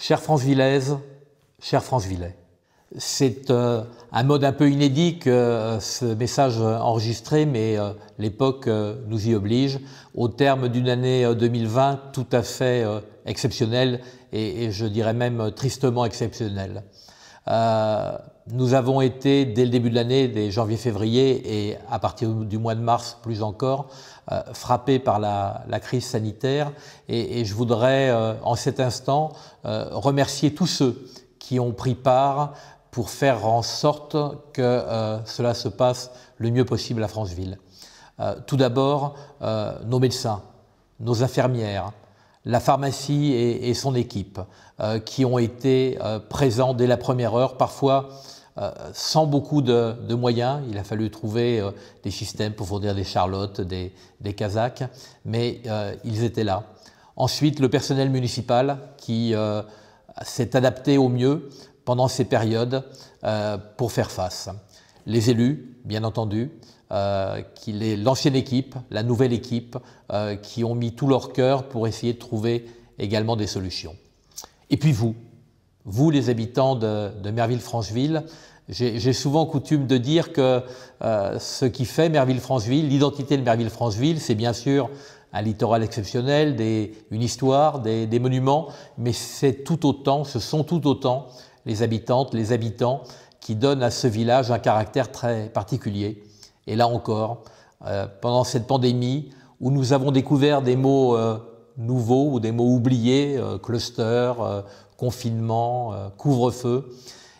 Chère Francevillaises, chère Francevillais, c'est un mode un peu inédit que ce message enregistré, mais l'époque nous y oblige, au terme d'une année 2020 tout à fait exceptionnelle et je dirais même tristement exceptionnelle. Nous avons été, dès le début de l'année, dès janvier-février et à partir du mois de mars plus encore, frappés par la crise sanitaire et je voudrais en cet instant remercier tous ceux qui ont pris part pour faire en sorte que cela se passe le mieux possible à Franceville. Tout d'abord, nos médecins, nos infirmières, la pharmacie et son équipe qui ont été présents dès la première heure, parfois sans beaucoup de moyens. Il a fallu trouver des systèmes pour fournir des charlottes, des casaques, mais ils étaient là. Ensuite, le personnel municipal qui s'est adapté au mieux pendant ces périodes pour faire face. Les élus, bien entendu, l'ancienne équipe, la nouvelle équipe, qui ont mis tout leur cœur pour essayer de trouver également des solutions. Et puis vous les habitants de Merville-Franceville, j'ai souvent coutume de dire que ce qui fait Merville-Franceville, l'identité de Merville-Franceville, c'est bien sûr un littoral exceptionnel, une histoire, des monuments, mais ce sont tout autant les habitantes, les habitants qui donnent à ce village un caractère très particulier. Et là encore, pendant cette pandémie, où nous avons découvert des mots nouveaux ou des mots oubliés, cluster, confinement, couvre-feu,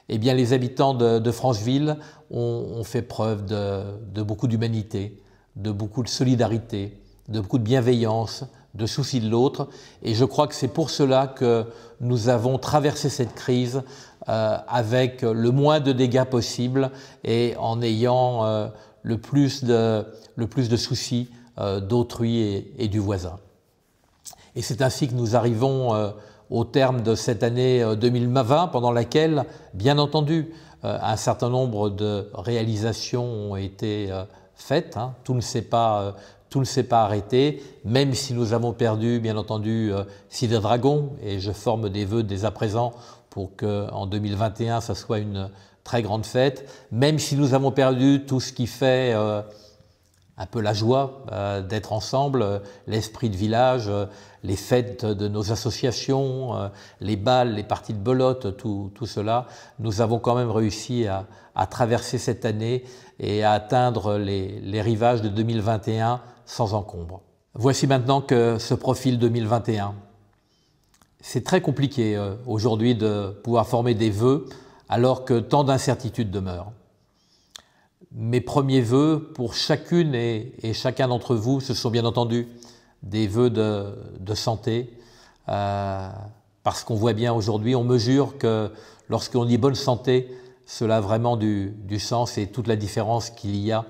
eh bien les habitants de Franceville ont fait preuve de beaucoup d'humanité, de beaucoup de solidarité, de beaucoup de bienveillance, de souci de l'autre. Et je crois que c'est pour cela que nous avons traversé cette crise avec le moins de dégâts possible et en ayant le plus de soucis d'autrui et du voisin. Et c'est ainsi que nous arrivons au terme de cette année 2020, pendant laquelle, bien entendu, un certain nombre de réalisations ont été faites. Tout ne s'est pas arrêté, même si nous avons perdu, bien entendu, Cidre Dragon, et je forme des vœux dès à présent pour qu'en 2021, ça soit une très grande fête, même si nous avons perdu tout ce qui fait un peu la joie d'être ensemble, l'esprit de village, les fêtes de nos associations, les bals, les parties de belote, tout cela, nous avons quand même réussi à traverser cette année et à atteindre les rivages de 2021 sans encombre. Voici maintenant que se profile 2021. C'est très compliqué aujourd'hui de pouvoir former des vœux alors que tant d'incertitudes demeurent. Mes premiers vœux pour chacune et chacun d'entre vous, ce sont bien entendu des vœux de santé, parce qu'on voit bien aujourd'hui, on mesure que lorsqu'on dit bonne santé, cela a vraiment du sens et toute la différence qu'il y a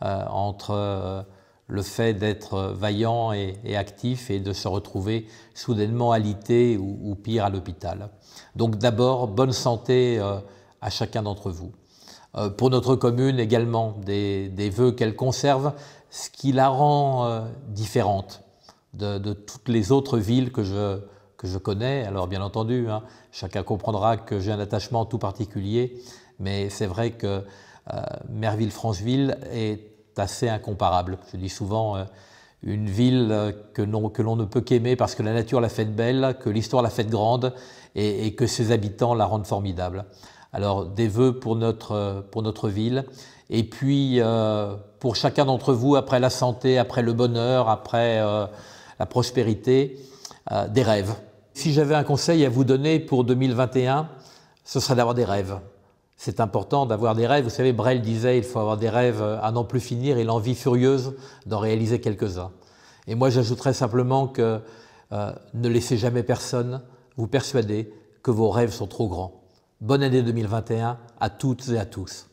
entre le fait d'être vaillant et actif et de se retrouver soudainement alité ou pire à l'hôpital. Donc d'abord, bonne santé à chacun d'entre vous. Pour notre commune également, des vœux qu'elle conserve, ce qui la rend différente de toutes les autres villes que je connais. Alors bien entendu, chacun comprendra que j'ai un attachement tout particulier, mais c'est vrai que Merville-Franceville est assez incomparable. Je dis souvent une ville que l'on ne peut qu'aimer parce que la nature l'a faite belle, que l'histoire l'a faite grande et que ses habitants la rendent formidable. Alors des vœux pour notre ville et puis pour chacun d'entre vous, après la santé, après le bonheur, après la prospérité, des rêves. Si j'avais un conseil à vous donner pour 2021, ce serait d'avoir des rêves. C'est important d'avoir des rêves. Vous savez, Brel disait il faut avoir des rêves à n'en plus finir et l'envie furieuse d'en réaliser quelques-uns. Et moi j'ajouterais simplement que ne laissez jamais personne vous persuader que vos rêves sont trop grands. Bonne année 2021 à toutes et à tous.